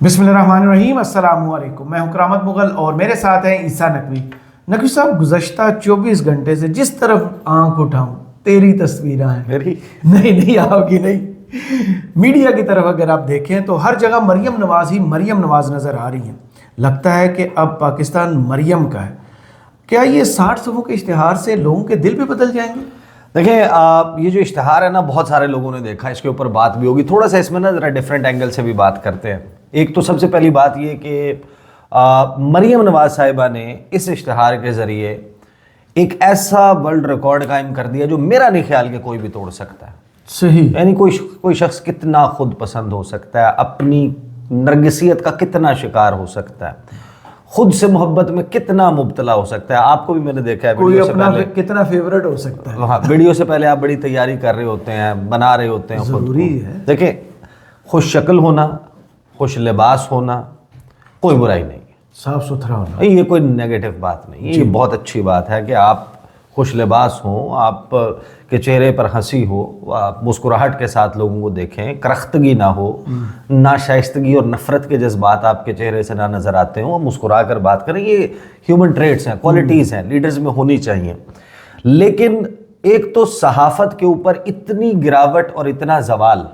बिस्मिल्लाहिर्रहमानिर्रहीम, अस्सलामु अलैकुम। मैं हूं करामत मुगल और मेरे साथ हैं ईसा नकवी। नकवी साहब, गुज़श्ता 24 घंटे से जिस तरफ आंख उठाऊं तेरी तस्वीरें हैं। मेरी नहीं आपकी नहीं, मीडिया की तरफ अगर आप देखें तो हर जगह मरियम नवाज ही मरियम नवाज नज़र आ रही हैं। लगता है कि अब पाकिस्तान मरियम का है। क्या ये 60 सफ़ों के इश्तिहार से लोगों के दिल भी बदल जाएंगे? देखें, ये जो इश्तिहार है ना, बहुत सारे लोगों ने देखा, इसके ऊपर बात भी होगी। थोड़ा सा इसमें ना ज़रा डिफरेंट एंगल से भी बात करते हैं। एक तो सबसे पहली बात ये कि मरियम नवाज साहिबा ने इस इश्तिहार के ज़रिए एक ऐसा वर्ल्ड रिकॉर्ड कायम कर दिया जो मेरा नहीं ख्याल कि कोई भी तोड़ सकता है। सही। यानी कोई शख्स कितना खुद पसंद हो सकता है, अपनी नरगिसियत का कितना शिकार हो सकता है, खुद से मोहब्बत में कितना मुब्तला हो सकता है। आपको भी मैंने देखा है, कोई अपना कितना फेवरेट हो सकता है। हाँ, वीडियो से पहले आप बड़ी तैयारी कर रहे होते हैं, बना रहे होते हैं, ज़रूरी है। देखिए, खुश शक्ल होना, खुश लिबास होना कोई बुराई नहीं, साफ सुथरा होना, ये कोई नेगेटिव बात नहीं है। ये बहुत अच्छी बात है कि आप खुश लिबास हों, आप के चेहरे पर हंसी हो, आप मुस्कुराहट के साथ लोगों को देखें, करख्तगी ना हो, नाशाइस्तगी और नफ़रत के जज्बात आपके चेहरे से ना नज़र आते हों, मुस्कुरा कर बात करें। ये ह्यूमन ट्रेट्स हैं, क्वालिटीज़ हैं, लीडर्स में होनी चाहिए। लेकिन एक तो सहाफ़त के ऊपर इतनी गिरावट और इतना जवाल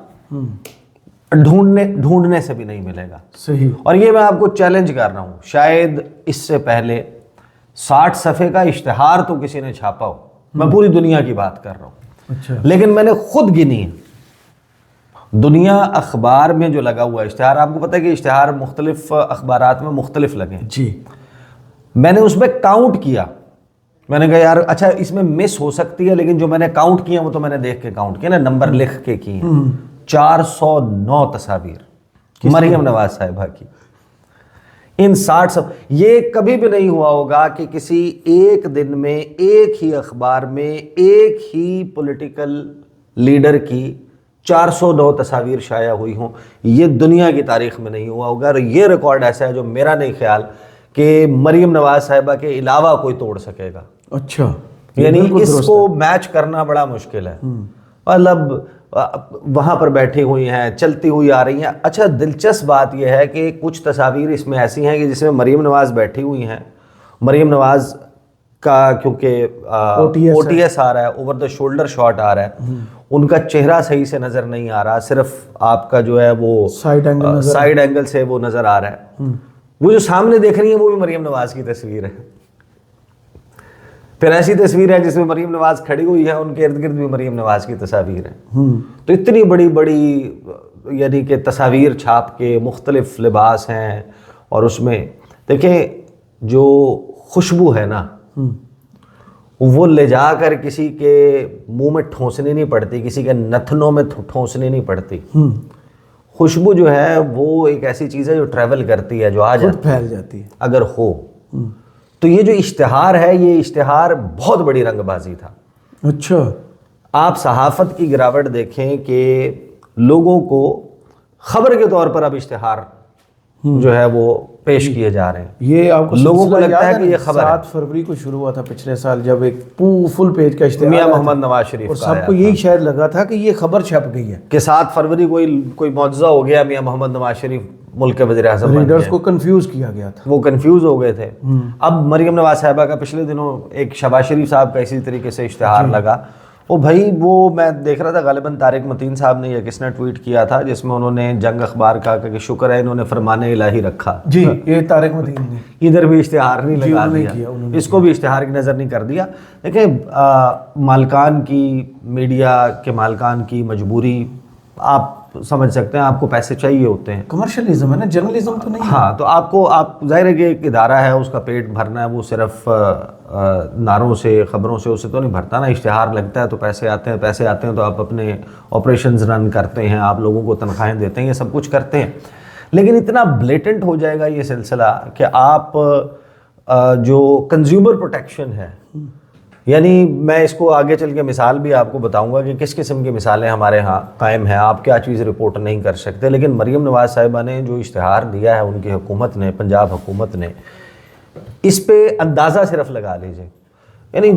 ढूंढने से भी नहीं मिलेगा। सही। और ये मैं आपको चैलेंज कर रहा हूँ, शायद इससे पहले 60 सफ़े का इश्तिहार तो किसी ने छापा हो, मैं पूरी दुनिया की बात कर रहा हूँ। अच्छा। लेकिन मैंने खुद गिनी है दुनिया अखबार में जो लगा हुआ इश्तिहार। आपको पता है कि इश्तिहार मुख्तलिफ अखबारात में मुख्तलिफ लगे हैं जी। मैंने उसमें काउंट किया, मैंने कहा यार अच्छा इसमें मिस हो सकती है, लेकिन जो मैंने काउंट किया वो तो मैंने देख के काउंट किया ना, नंबर लिख के किए। 409 तस्वीर मरियम नवाज साहिबा की। इन 60 सब, ये कभी भी नहीं हुआ होगा कि किसी एक दिन में एक ही अखबार में एक ही पॉलिटिकल लीडर की 409 तस्वीर शाया हुई हों। ये दुनिया की तारीख में नहीं हुआ होगा। और ये रिकॉर्ड ऐसा है जो मेरा नहीं ख्याल कि मरियम नवाज साहिबा के अलावा कोई तोड़ सकेगा। अच्छा, यानी इसको मैच करना बड़ा मुश्किल है। मतलब वहाँ पर बैठी हुई हैं, चलती हुई आ रही हैं। अच्छा, दिलचस्प बात यह है कि कुछ तस्वीर इसमें ऐसी हैं कि जिसमें मरियम नवाज बैठी हुई हैं। मरियम नवाज का क्योंकि OTS आ रहा है, ओवर द शोल्डर शॉट आ रहा है, उनका चेहरा सही से नज़र नहीं आ रहा, सिर्फ आपका जो है वो साइड एंगल से वो नज़र आ रहा है। वो जो सामने देख रही है वो भी मरियम नवाज की तस्वीर है। फिर ऐसी तस्वीर है जिसमें मरियम नवाज खड़ी हुई है, उनके इर्द गिर्द भी मरियम नवाज की तस्वीर है। तो इतनी बड़ी बड़ी यानी कि तस्वीर छाप के मुख्तलिफ लिबास हैं। और उसमें देखें, जो खुशबू है ना, वो ले जाकर किसी के मुंह में ठोंसनी नहीं पड़ती, किसी के नथनों में ठोंसनी नहीं पड़ती। खुशबू जो है वो एक ऐसी चीज़ है जो ट्रैवल करती है, जो आ जाती फैल जाती है अगर हो। तो ये जो इश्तिहार है, ये इश्तिहार बहुत बड़ी रंगबाजी था। अच्छा। आप सहाफ़त की गिरावट देखें कि लोगों को खबर के तौर पर अब इश्तिहार जो है वो पेश किए जा रहे हैं। ये आपको लोगों को लगता है कि ये खबर 7 फरवरी को शुरू हुआ था पिछले साल, जब एक फुल पेज का इश्तिहार मियां मोहम्मद नवाज शरीफ और सबको यही शायद लगा था कि ये खबर छप गई है कि 7 फरवरी कोई मौजज़ा हो गया, मियां मोहम्मद नवाज शरीफ मुल्क के वज़ीर आज़म बन रीडर्स गए। को कंफ्यूज किया गया था, वो कंफ्यूज हो गए थे। अब मरियम नवाज साहिबा का पिछले दिनों एक शहबाज शरीफ साहब का इसी तरीके से इश्तिहार लगा। ओ भाई, वो मैं देख रहा था, गालिबन तारिक मतीन साहब ने या किसने ट्वीट किया था, जिसमें उन्होंने जंग अखबार का कि शुक्र है इन्होंने फरमाने इलाही रखा। जी, ये तारिक मतीन ने इधर भी इश्तिहार नहीं लगा दिया, इसको भी इश्तिहार की नज़र नहीं कर दिया। देखिए, मालकान की, मीडिया के मालकान की मजबूरी आप समझ सकते हैं। आपको पैसे चाहिए होते हैं, कमर्शलिज्म है ना, जर्नलिज्म तो नहीं। हाँ, तो आप जाहिर है कि एक इदारा है, उसका पेट भरना है, वो सिर्फ नारों से, ख़बरों से उससे तो नहीं भरता ना। इश्तिहार लगता है तो पैसे आते हैं तो आप अपने ऑपरेशंस रन करते हैं, आप लोगों को तनख्वाहें देते हैं, ये सब कुछ करते हैं। लेकिन इतना ब्लेटेंट हो जाएगा ये सिलसिला कि आप जो कंज्यूमर प्रोटेक्शन है, यानी मैं इसको आगे चल के मिसाल भी आपको बताऊंगा कि किस किस्म की मिसालें हमारे यहाँ कायम हैं, आप क्या चीज़ रिपोर्ट नहीं कर सकते। लेकिन मरियम नवाज साहिबा ने जो इश्तिहार दिया है उनकी हुकूमत ने, पंजाब हुकूमत ने, इस पे अंदाज़ा सिर्फ लगा लीजिए। यानी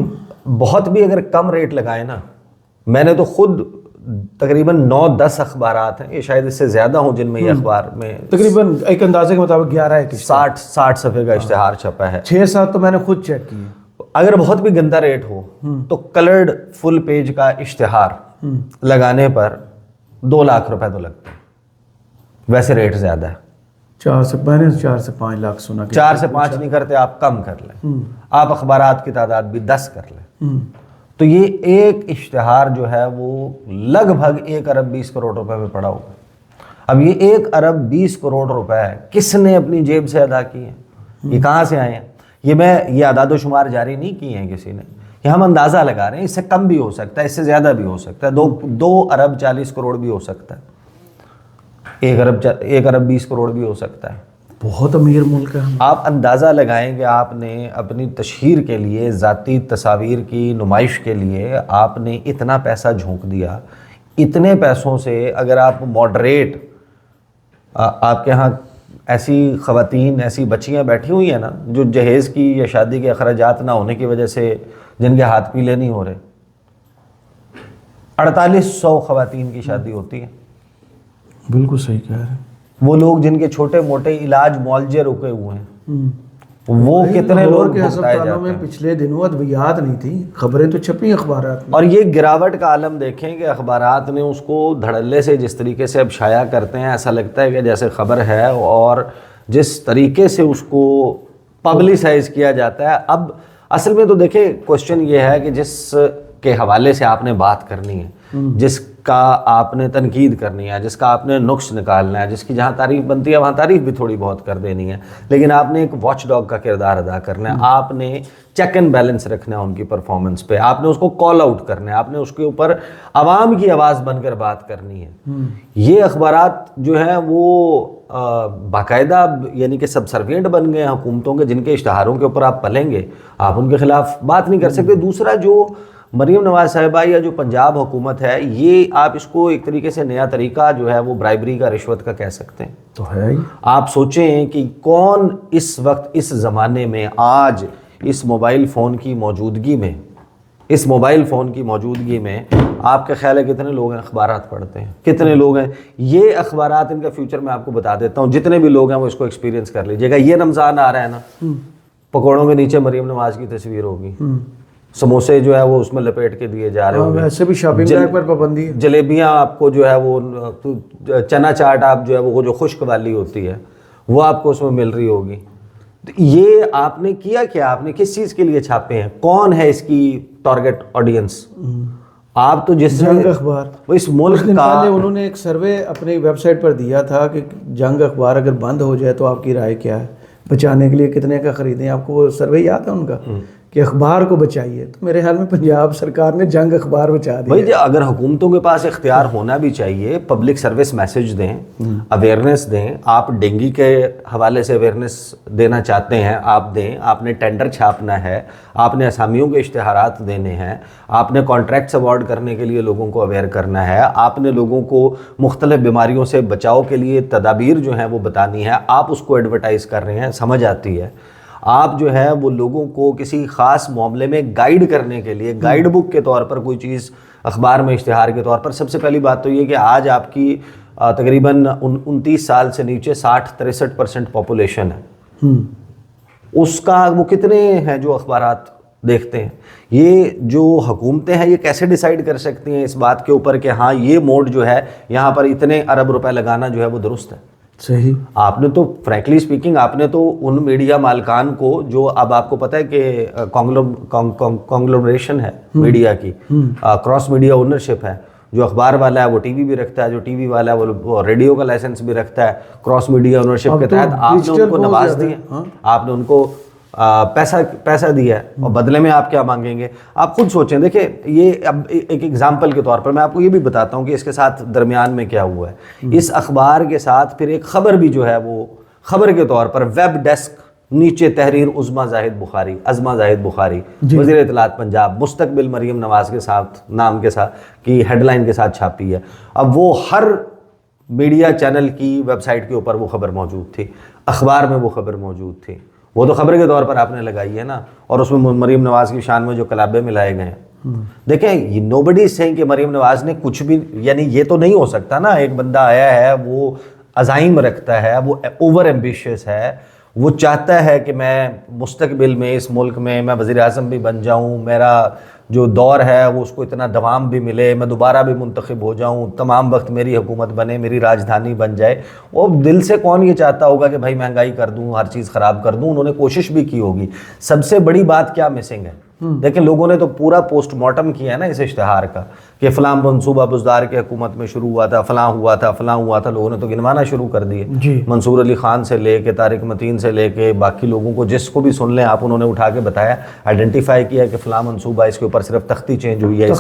बहुत भी अगर कम रेट लगाए ना, मैंने तो खुद तकरीबन 9-10 अखबारात हैं, ये शायद इससे ज़्यादा हों जिनमें ये अखबार में तकरीबन एक अंदाजे के मुताबिक 11 है कि 60 सफ़े का इश्तिहार छपा है। 6-7 तो मैंने खुद चेक किए। अगर बहुत भी गंदा रेट हो तो कलर्ड फुल पेज का इश्तिहार लगाने पर 2 लाख रुपए तो लगते हैं, वैसे रेट ज़्यादा है। 4 से 5 लाख सुना। 4 से 5 नहीं करते, आप कम कर लें, आप अखबारात की तादाद भी 10 कर लें, तो ये एक इश्तिहार जो है वो लगभग 1 अरब 20 करोड़ रुपए में पड़ा होगा। अब ये 1 अरब 20 करोड़ रुपए किसने अपनी जेब से अदा किए हैं, ये कहाँ से आए हैं? ये आदाद शुमार जारी नहीं किए हैं किसी ने, ये हम अंदाज़ा लगा रहे हैं। इससे कम भी हो सकता है, इससे ज़्यादा भी हो सकता है, 2 अरब 40 करोड़ भी हो सकता है, 1 अरब 20 करोड़ भी हो सकता है। बहुत अमीर मुल्क है। आप अंदाज़ा लगाएं कि आपने अपनी तशहीर के लिए, ज़ाती तस्वीर की नुमाइश के लिए आपने इतना पैसा झोंक दिया। इतने पैसों से अगर आप मॉडरेट, आपके यहाँ ऐसी ख़वातीन, ऐसी बच्चियाँ बैठी हुई हैं ना जो जहेज़ की या शादी के अखराजात ना होने की वजह से जिनके हाथ पीले नहीं हो रहे, 4800 ख़वातीन की शादी होती है। बिल्कुल सही कह रहे हैं। वो लोग जिनके छोटे मोटे इलाज मुआवजे रुके हुए हैं, वो कितने लोग के भुगताए अस्पतालों जाते में हैं। पिछले दिनों अद्वियात नहीं थी, खबरें तो छपी अखबारात में। और ये गिरावट का आलम देखें कि अखबारात ने उसको धड़ल्ले से जिस तरीके से अब शाया करते हैं, ऐसा लगता है कि जैसे खबर है, और जिस तरीके से उसको पब्लिसाइज किया जाता है। अब असल में तो देखें, क्वेश्चन ये है कि जिस के हवाले से आपने बात करनी है, जिसका आपने तनकीद करनी है, जिसका आपने नुक्स निकालना है, जिसकी जहाँ तारीफ बनती है वहाँ तारीफ भी थोड़ी बहुत कर देनी है, लेकिन आपने एक वॉच डॉग का किरदार अदा करना है, आपने चेक एंड बैलेंस रखना है उनकी परफॉर्मेंस पे, आपने उसको कॉल आउट करना है, आपने उसके ऊपर आवाम की आवाज़ बनकर बात करनी है। ये अखबारात जो हैं वो बाकायदा यानी कि सबसर्विएंट बन गए हैं हुकूमतों के, जिनके इश्तहारों के ऊपर आप पलेंगे, आप उनके खिलाफ बात नहीं कर सकते। दूसरा, जो मरीम नवाज साहिबा या जो पंजाब हुकूमत है, ये आप इसको एक तरीके से नया तरीका जो है वो ब्राइबरी का, रिश्वत का कह सकते हैं। तो है ही। आप सोचें कि कौन इस वक्त, इस ज़माने में, आज इस मोबाइल फ़ोन की मौजूदगी में, इस मोबाइल फ़ोन की मौजूदगी में आपका ख्याल है कितने लोग हैं अखबारात पढ़ते हैं? कितने लोग हैं? ये अखबारात, इनका फ्यूचर मैं आपको बता देता हूँ, जितने भी लोग हैं वो इसको एक्सपीरियंस कर लीजिएगा। ये रमज़ान आ रहा है ना, पकौड़ों के नीचे मरीम नवाज की तस्वीर होगी, समोसे जो है वो उसमें लपेट के दिए जा रहे होंगे, वैसे भी शॉपिंग बैग पर पाबंदी है। जलेबियाँ आपको जो है वो चना चाट आप जो है वो जो खुश्क वाली होती है वो आपको उसमें मिल रही होगी। तो ये आपने किया क्या? आपने किस चीज़ के लिए छापे हैं? कौन है इसकी टारगेट ऑडियंस? आप तो जिस जंग अखबार, वो इस मुल्क दिन का, पहले उन्होंने एक सर्वे अपनी वेबसाइट पर दिया था कि जंग अखबार अगर बंद हो जाए तो आपकी राय क्या है, बचाने के लिए कितने का खरीदें? आपको वो सर्वे याद है उनका कि अखबार को बचाइए? तो मेरे ख्याल में पंजाब सरकार ने जंग अखबार बचा दिया। भाई अगर हुकूमतों के पास इख्तियार होना भी चाहिए, पब्लिक सर्विस मैसेज दें, अवेयरनेस दें। आप डेंगू के हवाले से अवेयरनेस देना चाहते हैं, आप दें। आपने टेंडर छापना है, आपने असामियों के इश्तिहारात देने हैं, आपने कॉन्ट्रैक्ट्स अवार्ड करने के लिए लोगों को अवेयर करना है, आपने लोगों को मुख्तलिफ बीमारियों से बचाव के लिए तदाबीर जो हैं वो बतानी है, आप उसको एडवर्टाइज़ कर रहे हैं, समझ आती है। आप जो है वो लोगों को किसी ख़ास मामले में गाइड करने के लिए गाइड बुक के तौर पर कोई चीज़ अखबार में इश्तिहार के तौर पर, सबसे पहली बात तो ये कि आज आपकी तकरीबन 29 साल से नीचे 60-63% पॉपुलेशन है, उसका वो कितने हैं जो अखबारात देखते हैं? ये जो हुकूमतें हैं ये कैसे डिसाइड कर सकती हैं इस बात के ऊपर कि हाँ ये मोड जो है यहाँ पर इतने अरब रुपए लगाना जो है वो दुरुस्त है? सही। आपने तो फ्रैंकली स्पीकिंग, आपने तो उन मीडिया मालिकान को जो, अब आपको पता है कि कॉन्ग्लोमरेशन है मीडिया की, क्रॉस मीडिया ओनरशिप है, जो अखबार वाला है वो टीवी भी रखता है, जो टीवी वाला है वो रेडियो का लाइसेंस भी रखता है। क्रॉस मीडिया ओनरशिप के तहत आपने उनको नवाज दिए, आपने उनको पैसा दिया है, और बदले में आप क्या मांगेंगे? आप खुद सोचें। देखिए, ये अब एक एग्जाम्पल के तौर पर मैं आपको ये भी बताता हूँ कि इसके साथ दरमियान में क्या हुआ है। इस अखबार के साथ फिर एक ख़बर भी जो है वो खबर के तौर पर वेब डेस्क, नीचे तहरीर अज़मा जाहिद बुखारी, वज़ीर इत्तलात पंजाब, मुस्तकबिल मरीम नवाज के साथ नाम के साथ की हेडलाइन के साथ छापी है। अब वो हर मीडिया चैनल की वेबसाइट के ऊपर वो खबर मौजूद थी, अखबार में वो खबर मौजूद थी, वो तो खबर के तौर पर आपने लगाई है ना, और उसमें मरीम नवाज की शान में जो कलाबे मिलाए गए हैं देखें, नोबडी इज सेइंग कि मरियम नवाज ने कुछ भी, यानी ये तो नहीं हो सकता ना, एक बंदा आया है, वो अज़ाइम रखता है, वो ओवर एम्बिशियस है, वो चाहता है कि मैं मुस्तकबिल में इस मुल्क में मैं वज़ीर आज़म भी बन जाऊं, मेरा जो दौर है वो उसको इतना दवाम भी मिले, मैं दोबारा भी मुंतखब हो जाऊं, तमाम वक्त मेरी हुकूमत बने, मेरी राजधानी बन जाए। वो दिल से कौन ये चाहता होगा कि भाई महंगाई कर दूं, हर चीज़ ख़राब कर दूं। उन्होंने कोशिश भी की होगी। सबसे बड़ी बात क्या मिसिंग है, लेकिन लोगों ने तो पूरा पोस्टमार्टम किया है ना इस इश्तिहार का कि फ़लाँ मनसूबा बुज़दार की हुकूमत में शुरू हुआ था, फ़लाँ हुआ था, फ़लाँ हुआ था। लोगों ने तो गिनवाना शुरू कर दिए, मंसूर अली ख़ान से लेके तारिक मतीन से लेके बाकी लोगों को, जिसको भी सुन लें आप, उन्होंने उठा के बताया, आइडेंटिफाई किया कि फ़लाँ मनसूबा, इसके ऊपर सिर्फ तख्ती चेंज हुई है,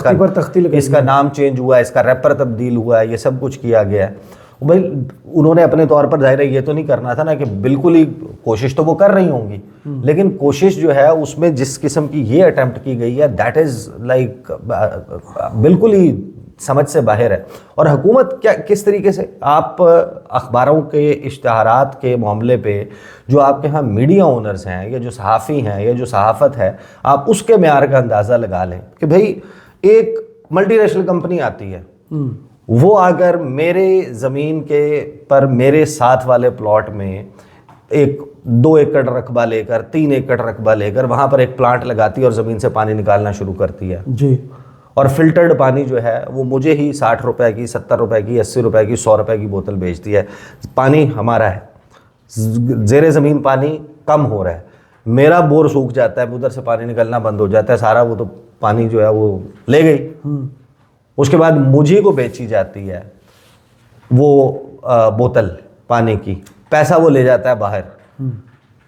इसका नाम चेंज हुआ है, इसका रैपर तब्दील हुआ है, ये सब कुछ किया गया है। भाई उन्होंने अपने तौर पर जाहिर है ये तो नहीं करना था ना कि बिल्कुल ही, कोशिश तो वो कर रही होंगी, लेकिन कोशिश जो है उसमें जिस किस्म की ये अटेम्प्ट की गई है, दैट इज़ लाइक बिल्कुल ही समझ से बाहर है। और हुकूमत क्या, किस तरीके से आप अखबारों के इश्तहारात के मामले पे जो आपके यहाँ मीडिया ओनर्स हैं या जो सहाफ़ी हैं या जो सहाफ़त है, आप उसके मेयार का अंदाज़ा लगा लें कि भाई एक मल्टीनेशनल कंपनी आती है, वो अगर मेरे ज़मीन के पर मेरे साथ वाले प्लॉट में 2 एकड़ रकबा लेकर 3 एकड़ रकबा लेकर वहाँ पर एक प्लांट लगाती है और ज़मीन से पानी निकालना शुरू करती है जी, और फिल्टर्ड पानी जो है वो मुझे ही 60 रुपए की, 70 रुपए की, 80 रुपए की, 100 रुपए की बोतल बेचती है। पानी हमारा है, ज़ेरे ज़मीन पानी कम हो रहा है, मेरा बोर सूख जाता है, उधर से पानी निकलना बंद हो जाता है, सारा वो तो पानी जो है वो ले गई। उसके बाद मुझे को बेची जाती है वो बोतल पानी की, पैसा वो ले जाता है बाहर।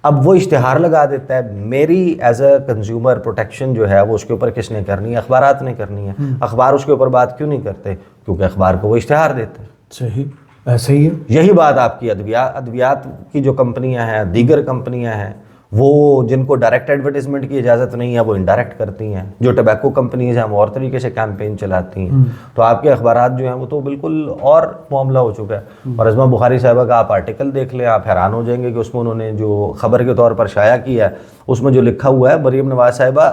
अब वो इश्तिहार लगा देता है, मेरी एज अ कंज्यूमर प्रोटेक्शन जो है वो उसके ऊपर किसने करनी है? अखबारात ने करनी है। अखबार उसके ऊपर बात क्यों नहीं करते? क्योंकि अखबार को वो इश्तिहार देते हैं। सही, ऐसे ही है। यही बात आपकी अद्वियात की जो कंपनियां हैं, दीगर कंपनियां हैं, वो जिनको डायरेक्ट एडवर्टाइजमेंट की इजाज़त नहीं है वो इनडायरेक्ट करती हैं। जो टबैको कंपनीज हैं वो और तरीके से कैंपेन चलाती हैं। तो आपके अखबारात जो हैं वो तो बिल्कुल और मामला हो चुका है। और अज़मा बुखारी साहिबा का आप आर्टिकल देख लें, आप हैरान हो जाएंगे कि उसमें उन्होंने जो ख़बर के तौर पर शाया किया है उसमें जो लिखा हुआ है मरीम नवाज साहिबा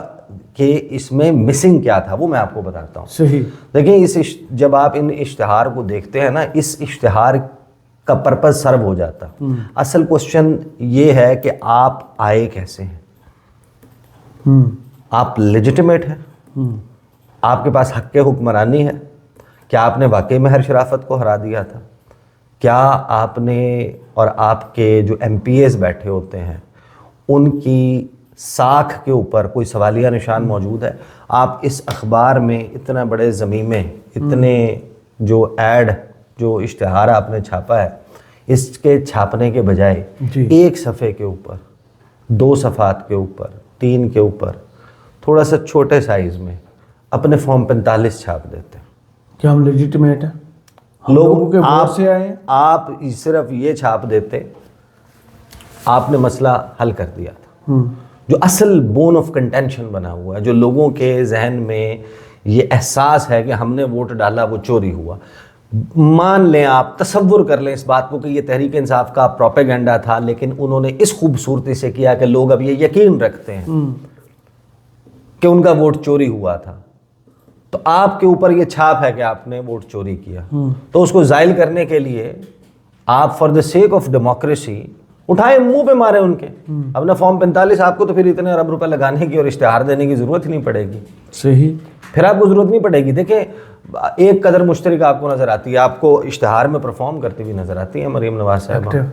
कि इसमें मिसिंग क्या था वो मैं आपको बताता हूँ। सही। देखिए, जब आप इन इश्तिहार को देखते हैं ना, इस इश्तिहार का पर्पस सर्व हो जाता। असल क्वेश्चन ये है कि आप आए कैसे हैं? आप लेजिटिमेट हैं? आपके पास हक के हुक्मरानी है? क्या आपने वाकई में हर शराफत को हरा दिया था? क्या आपने और आपके जो MPAs बैठे होते हैं उनकी साख के ऊपर कोई सवालिया निशान मौजूद है? आप इस अखबार में इतना बड़े ज़मीमे, इतने जो ऐड, जो इश्तिहार आपने छापा है, इसके छापने के बजाय एक सफ़े के ऊपर, 2 सफ़ात के ऊपर, 3 के ऊपर, थोड़ा सा छोटे साइज़ में अपने फॉर्म 45 छाप देते हैं। क्या हम लेजिटिमेट हैं? लोगों के वोट से आए हैं? आप सिर्फ ये छाप देते, आपने मसला हल कर दिया था। जो असल बोन ऑफ कंटेंशन बना हुआ है, जो लोगों के जहन में ये एहसास है कि हमने वोट डाला वो चोरी हुआ। मान लें, आप तसव्वुर कर लें इस बात को कि ये तहरीक इंसाफ का प्रोपेगेंडा था, लेकिन उन्होंने इस खूबसूरती से किया कि लोग अब ये यकीन रखते हैं कि उनका वोट चोरी हुआ था। तो आपके ऊपर ये छाप है कि आपने वोट चोरी किया। तो उसको जाहिल करने के लिए आप for the sake of democracy उठाए, मुंह पे मारे उनके अपना फॉर्म 45। आपको तो फिर इतने अरब रुपए लगाने की और इश्तिहार देने की जरूरत ही नहीं पड़ेगी। सही, फिर आपको जरूरत नहीं पड़ेगी। देखिए, एक कदर मुश्तरक आपको नजर आती है, आपको इश्तिहार में परफॉर्म करती हुई नजर आती है मरीम नवाज साहिबा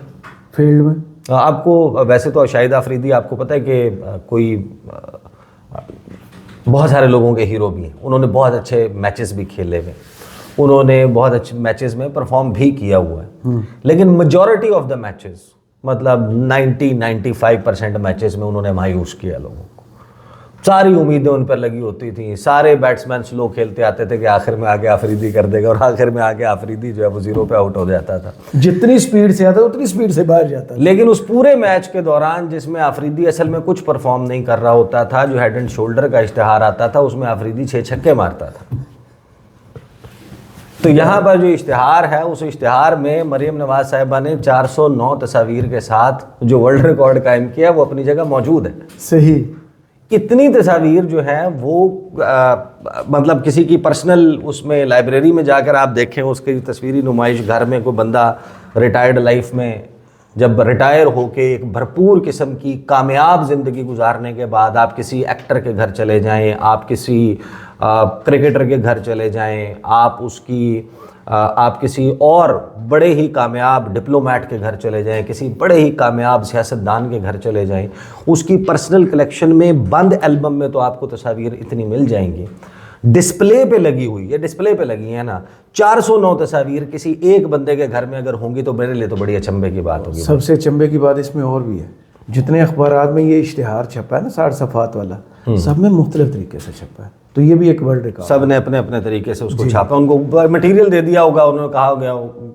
फील्ड में। आपको वैसे तो शाहिदा अफरीदी, आपको पता है कि कोई बहुत सारे लोगों के हीरो भी हैं, उन्होंने बहुत अच्छे मैचेस भी खेले हुए, उन्होंने बहुत अच्छे मैचेस में परफॉर्म भी किया हुआ है, लेकिन मेजॉरिटी ऑफ द मैचेस, मतलब 90-95% मैचेस में उन्होंने मायूस किया लोगों को। सारी उम्मीदें उन पर लगी होती थी, सारे बैट्समैन स्लो खेलते आते थे कि आखिर में आगे आफरीदी कर देगा, और आखिर में आगे आफरीदी जो है वो 0 पे आउट हो जाता था। जितनी स्पीड से आता उतनी स्पीड से बाहर जाता था। लेकिन उस पूरे मैच के दौरान जिसमें आफरीदी असल में कुछ परफॉर्म नहीं कर रहा होता था, जो हेड एंड शोल्डर का इश्तिहार आता था उसमें आफरीदी 6 छक्के मारता था। तो यहाँ पर जो इश्तिहार है, उस इश्तिहार में मरीम नवाज साहिबा ने 409 तस्वीर के साथ जो वर्ल्ड रिकॉर्ड कायम किया वो अपनी जगह मौजूद है। सही। कितनी तस्वीर जो है वो मतलब किसी की पर्सनल उसमें लाइब्रेरी में जाकर आप देखें, उसकी तस्वीरी नुमाइश घर में कोई बंदा रिटायर्ड लाइफ में जब रिटायर होके एक भरपूर किस्म की कामयाब ज़िंदगी गुजारने के बाद आप किसी एक्टर के घर चले जाएं, आप किसी क्रिकेटर के घर चले जाएं, आप किसी और बड़े ही कामयाब डिप्लोमेट के घर चले जाएं, किसी बड़े ही कामयाब सियासतदान के घर चले जाएं, उसकी पर्सनल कलेक्शन में बंद एल्बम में तो आपको तस्वीर इतनी मिल जाएंगी। डिस्प्ले पे लगी हुई है, डिस्प्ले पे लगी है ना, 409 तस्वीर किसी एक बंदे के घर में अगर होंगी तो मेरे लिए तो बड़ी अचंभे की बात होगी। सबसे अचंभे की बात इसमें और भी है, जितने अखबारात में ये इश्तिहार छपा है ना 60 सफ़ात वाला, सब में मुख्तलिफ तरीके से छपा है, तो ये भी एक वर्ल्ड रिकॉर्ड। सब ने अपने अपने तरीके से उसको छापा, उनको मटेरियल दे दिया होगा, उन्होंने कहा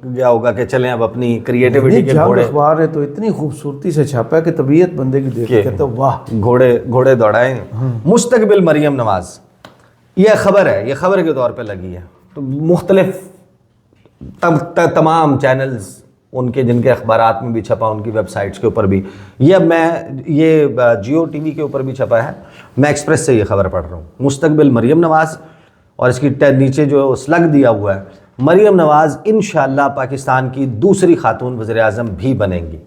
गया होगा कि चलें अब अपनी क्रिएटिविटी के घोड़े। अखबार ने तो इतनी खूबसूरती से छापा है कि तबीयत बंदे की देख के कहते वाह, घोड़े दौड़ाएं। मुस्तकबिल मरियम नवाज, यह खबर है, ये खबर के तौर पे लगी है, तो मुख्तलिफ तमाम चैनल्स उनके जिनके अखबारात में भी छपा, उनकी वेबसाइट्स के ऊपर भी, ये जियो टीवी के ऊपर भी छपा है, मैं एक्सप्रेस से ये खबर पढ़ रहा हूँ। मुस्तकबिल मरियम नवाज, और इसकी नीचे जो स्लग दिया हुआ है, मरियम नवाज इंशाअल्लाह पाकिस्तान की दूसरी खातून वज़ीर आज़म भी बनेंगी।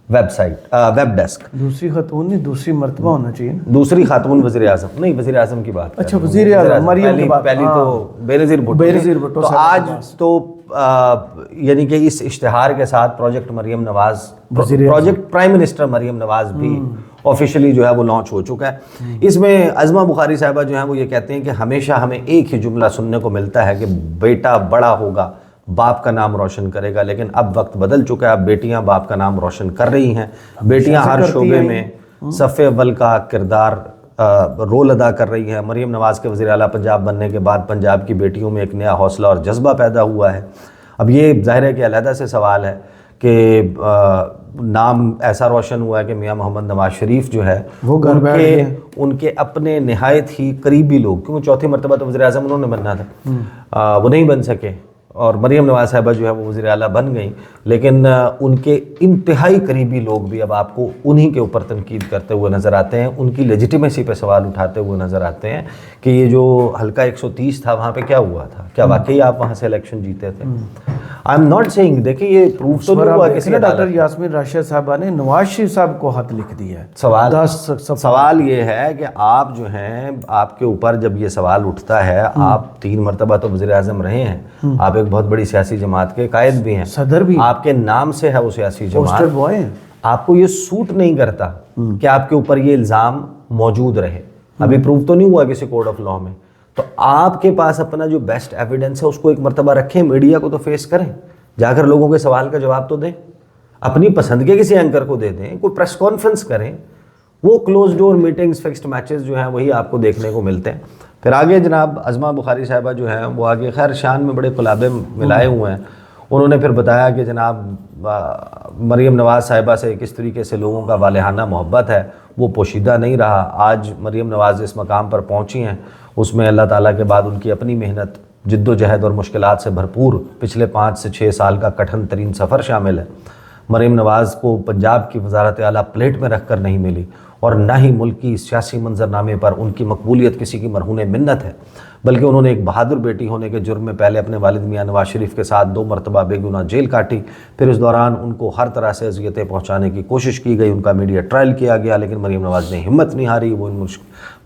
Web desk. दूसरी खातून नहीं, दूसरी मर्तबा होना चाहिए ना। दूसरी खातून वज़ीर आज़म नहीं, वज़ीर आज़म की बात। अच्छा, वज़ीर आज़म मरियम की बात। पहली तो बेनज़ीर भुट्टो। तो आज तो यानी कि इस इश्तिहार के साथ project Maryam Nawaz, project prime minister Maryam Nawaz भी ऑफिशियली जो है वो लॉन्च हो चुका है। इसमें अज़मा बुखारी साहिबा जो है वो ये कहते हैं कि हमेशा हमें एक ही जुमला सुनने को मिलता है कि बेटा बड़ा होगा बाप का नाम रोशन करेगा, लेकिन अब वक्त बदल चुका है, अब बेटियां बाप का नाम रोशन कर रही हैं। बेटियां हर शोबे में सफ़े अव्वल का किरदार रोल अदा कर रही है। मरियम नवाज के वज़ीर आला पंजाब बनने के बाद पंजाब की बेटियों में एक नया हौसला और जज्बा पैदा हुआ है। अब ये ज़ाहिर है कि अलहदा से सवाल है कि नाम ऐसा रोशन हुआ है कि मियाँ मोहम्मद नवाज शरीफ जो है वो उनके अपने नहायत ही करीबी लोग, क्योंकि चौथी मरतबा तो वज़ीर आज़म उन्होंने बनना था, वो नहीं बन सके, और मरियम नवाज साहिबा जो है वो वज़ीर आला बन गई, लेकिन उनके इंतहाई करीबी लोग भी अब आपको उन्हीं के ऊपर तनकीद करते हुए नज़र आते हैं, उनकी लेजिटिमेसी पे सवाल उठाते हुए नज़र आते हैं कि ये जो हल्का 130 था वहाँ पे क्या हुआ था, क्या वाकई आप वहाँ से इलेक्शन जीते थे? आई एम नॉट सेइंग, देखिए ये प्रूफ तो नहीं हुआ किसी ने। डॉक्टर यास्मीन राशिद साहबा ने नवाज शरीफ साहब को खत लिख दिया है। सवाल ये है कि आप जो हैं, आपके ऊपर जब ये सवाल उठता है, आप 3 मरतबा तो वज़ीर आज़म रहे हैं, आप एक बहुत बड़ी सियासी जमात के कायद भी हैं, सदर भी, आपके नाम से है वो सियासी जमात, बॉय हैं। आपको ये सूट नहीं करता कि आपके ऊपर ये इल्ज़ाम मौजूद रहे। अभी प्रूफ तो नहीं हुआ किसी कोर्ट ऑफ लॉ में, तो आपके पास अपना जो बेस्ट एविडेंस है उसको एक मरतबा रखें, मीडिया को तो फेस करें, जाकर लोगों के सवाल का जवाब तो दें, अपनी पसंद के किसी एंकर को दे दें, कोई प्रेस कॉन्फ्रेंस करें। वो close door meetings, fixed matches जो हैं वही आपको देखने को मिलते हैं। फिर आगे जनाब अज़मा बुखारी साहिबा जो हैं वो आगे खैर शान में बड़े खुलाबे मिलाए हुए हैं। उन्होंने फिर बताया कि जनाब मरियम नवाज़ साहिबा से किस तरीके से लोगों का वालेहाना मोहब्बत है वो पोशीदा नहीं रहा। आज मरियम नवाज़ इस मकाम पर पहुँची हैं, उसमें अल्लाह ताला के बाद उनकी अपनी मेहनत, जिद्दोजहद और मुश्किलात से भरपूर पिछले 5 से 6 साल का कठिन तरीन सफ़र शामिल है। मरियम नवाज़ को पंजाब की वज़ारत आला प्लेट में रख कर नहीं मिली, और ना ही मुल्क की सियासी मंजरनामे पर उनकी मकबूलियत किसी की मरहून मिन्नत है, बल्कि उन्होंने एक बहादुर बेटी होने के जुर्म में पहले अपने वालिद मियाँ नवाज शरीफ के साथ 2 मरतबा बेगुनाह जेल काटी। फिर इस दौरान उनको हर तरह से अज़ियतें पहुँचाने की कोशिश की गई, उनका मीडिया ट्रायल किया गया, लेकिन मरियम नवाज़ ने हिम्मत नहीं हारी। वो इन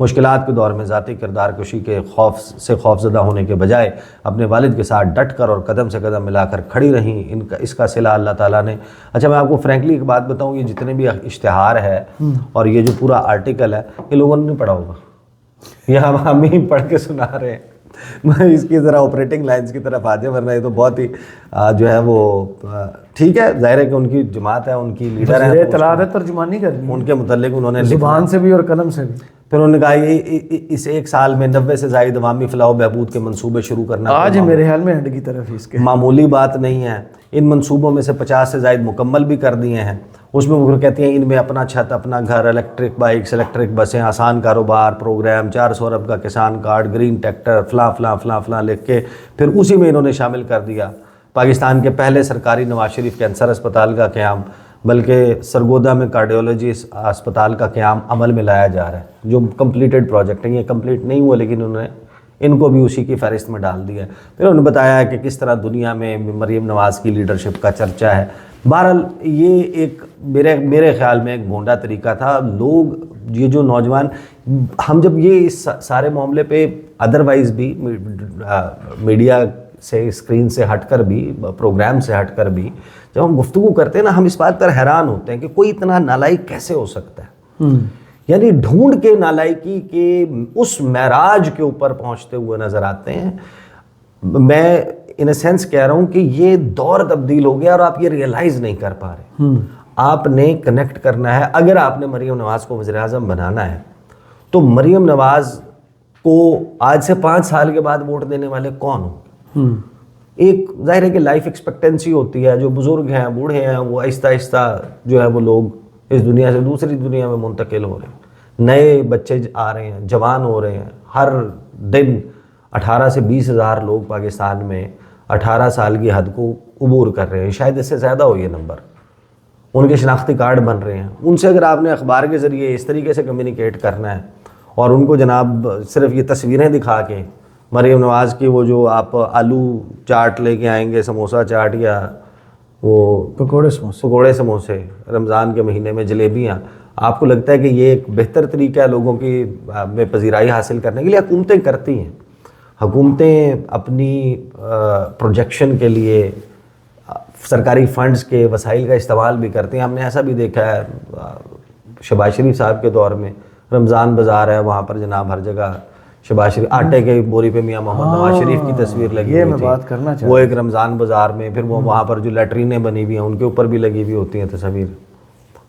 मुश्किलात के दौर में ज़ाती किरदार कशी के खौफ से खौफजदा होने के बजाय अपने वालिद के साथ डट कर और कदम से कदम मिलाकर खड़ी रहीं। इसका सिला अल्लाह ताला ने। अच्छा, मैं आपको फ्रैंकली एक बात बताऊँ, ये जितने भी इश्तिहार है और ये जो पूरा आर्टिकल है, ये लोगों ने नहीं पढ़ा होगा, ये हम ही पढ़ के सुना रहे हैं। मैं इसकी ज़रा ऑपरेटिंग लाइन्स की तरफ आ जाए, वरना ये तो बहुत ही जो है वो ठीक है, जाहिर है कि उनकी जमात है, उनकी लीडर है, तर्जुमानी करनी उनके मुतल्लिक उन्होंने ज़ुबान से भी और कलम से भी। फिर उन्होंने कहा ये इस 1 साल में 90 से ज़ायद अवामी फलाह बहबूद के मंसूबे शुरू करना आज मेरे ख्याल में एंड की तरफ इसके मामूली बात नहीं है। इन मंसूबों में से 50 से ज़ायद मुकम्मल भी कर दिए हैं। उसमें वो कहती हैं इनमें अपना छत, अपना घर, इलेक्ट्रिक बाइक्स, इलेक्ट्रिक बसें, आसान कारोबार प्रोग्राम, 400 अरब का किसान कार्ड, ग्रीन ट्रैक्टर, फलां लिख के फिर उसी में इन्होंने शामिल कर दिया। पाकिस्तान के पहले सरकारी नवाज शरीफ कैंसर अस्पताल का क़याम, बल्कि सरगोदा में कार्डियोलॉजी अस्पताल का क़याम अमल में लाया जा रहा है, जो कंप्लीटेड प्रोजेक्ट है। ये कंप्लीट नहीं हुआ, लेकिन उन्होंने इनको भी उसी की फहरिस्त में डाल दिया है। फिर उन्होंने बताया है कि किस तरह दुनिया में मरीम नवाज़ की लीडरशिप का चर्चा है। बहरहाल ये एक मेरे ख्याल में एक भोंडा तरीका था। लोग ये जो नौजवान, हम जब ये इस सारे मामले पे अदरवाइज़ भी मीडिया से, स्क्रीन से हटकर भी, प्रोग्राम से हटकर भी जब हम गुफ्तगू करते हैं ना, हम इस बात पर हैरान होते हैं कि कोई इतना नालायक कैसे हो सकता है। यानी ढूंढ के नालायकी के उस महराज के ऊपर पहुंचते हुए नजर आते हैं। मैं इन अ सेंस कह रहा हूं कि ये दौर तब्दील हो गया और आप ये रियलाइज नहीं कर पा रहे। आपने कनेक्ट करना है, अगर आपने मरीम नवाज़ को वज़ीर-ए-आज़म बनाना है तो मरीम नवाज़ को आज से 5 साल के बाद वोट देने वाले कौन होंगे। एक जाहिर है कि लाइफ एक्सपेक्टेंसी होती है, जो बुज़ुर्ग हैं, बूढ़े हैं, वो आहिस्ता आहिस्ता जो है वो लोग इस दुनिया से दूसरी दुनिया में मुंतकिल हो रहे हैं। नए बच्चे आ रहे हैं, जवान हो रहे हैं। हर दिन 18 से 20 हज़ार लोग पाकिस्तान में 18 साल की हद को अबूर कर रहे हैं, शायद इससे ज़्यादा हो ये नंबर। उनके शनाख्ती कार्ड बन रहे हैं। उनसे अगर आपने अखबार के ज़रिए इस तरीके से कम्युनिकेट करना है और उनको जनाब सिर्फ ये तस्वीरें दिखा के, मरीम नवाज़ की वो जो आप आलू चाट लेके आएंगे, समोसा चाट या वो पकोड़े समोसे, रमज़ान के महीने में जलेबियाँ, आपको लगता है कि ये एक बेहतर तरीका है लोगों की में पजीराई हासिल करने के लिए? हुकूमतें करती हैं। हुकूमतें अपनी प्रोजेक्शन के लिए सरकारी फंड्स के वसाइल का इस्तेमाल भी करती हैं। हमने ऐसा भी देखा है शहबाज शरीफ साहब के दौर में, रमज़ान बाज़ार है, वहाँ पर जनाब हर जगह शहबाज शरीफ आटे के बोरी पे मियाँ मोहम्मद नवाज शरीफ की तस्वीर लगी हुई थी। बात करना वो एक रमज़ान बाज़ार में, फिर वो वहाँ पर जो लैट्रीनें बनी हुई हैं उनके ऊपर भी लगी हुई होती हैं तस्वीर।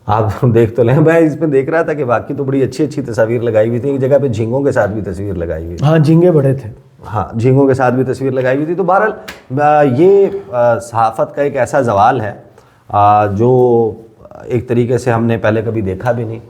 आप देख तो लें। मैं इसमें देख रहा था कि बाकी तो बड़ी अच्छी अच्छी तस्वीर लगाई हुई थी। एक जगह पे झींगों के साथ भी तस्वीर लगाई हुई थी। हाँ, झींगे बड़े थे। हाँ, झींगों के साथ भी तस्वीर लगाई हुई थी। तो बहरहाल ये सहाफ़त का एक ऐसा जवाल है जो एक तरीके से हमने पहले कभी देखा भी नहीं,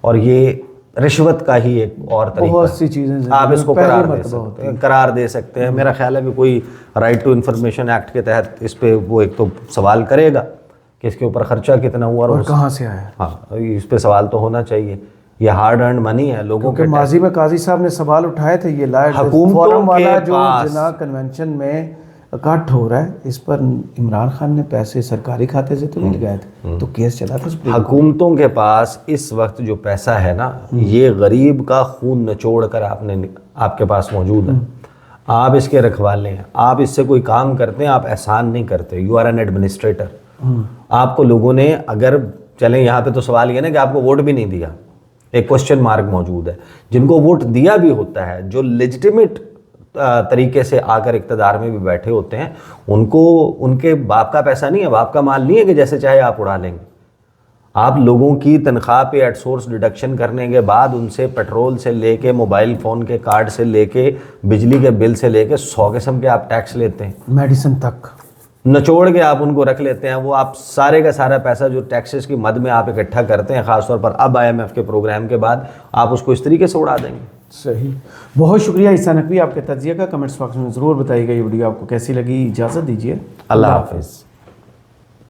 और ये रिश्वत का ही एक और तरीका। बहुत सी चीज़ें आप इसको करार दे सकते हैं। मेरा ख्याल है कि कोई राइट टू इन्फॉर्मेशन एक्ट के तहत इस पे वो एक तो सवाल करेगा कि इसके ऊपर खर्चा कितना हुआ और कहाँ से आया। हाँ, इस पे सवाल तो होना चाहिए। ये हार्ड अर्न मनी है लोगों के। माजी में काजी साहब ने सवाल उठाए थे, ये लाइट फोरम वाला जो जना कन्वेंशन में इकट्ठ हो रहा है, इस पर इमरान खान ने पैसे सरकारी खाते से तो नहीं लगाए थे, तो केस चला था। हुकूमतों के पास इस वक्त जो पैसा है ना, ये गरीब का खून निचोड़ कर आपके पास मौजूद है। आप इसके रखवाले हैं, आप इससे कोई काम करते हैं, आप एहसान नहीं करते। You are an administrator. आपको लोगों ने, अगर चलें यहाँ पे तो सवाल ये ना कि आपको वोट भी नहीं दिया, एक क्वेश्चन मार्क मौजूद है। जिनको वोट दिया भी होता है, जो लेजिटिमेट तरीके से आकर इक़्तिदार में भी बैठे होते हैं, उनको उनके बाप का पैसा नहीं है, बाप का माल नहीं है कि जैसे चाहे आप उड़ा लेंगे। आप लोगों की तनख्वाह पे एट सोर्स डिडक्शन करने के बाद उनसे पेट्रोल से लेके, मोबाइल फ़ोन के कार्ड से लेके, बिजली के बिल से लेके 100 किस्म के आप टैक्स लेते हैं, मेडिसिन तक नचोड़ के आप उनको रख लेते हैं। वो आप सारे का सारा पैसा जो टैक्सेस की मद में आप इकट्ठा करते हैं, ख़ासतौर पर अब IMF के प्रोग्राम के बाद, आप उसको इस तरीके से उड़ा देंगे। सही। बहुत शुक्रिया ईसा नकवी आपके तज्जिया का। कमेंट्स बॉक्स में ज़रूर बताइएगा ये वीडियो आपको कैसी लगी। इजाज़त दीजिए। अल्लाह हाफ़िज़।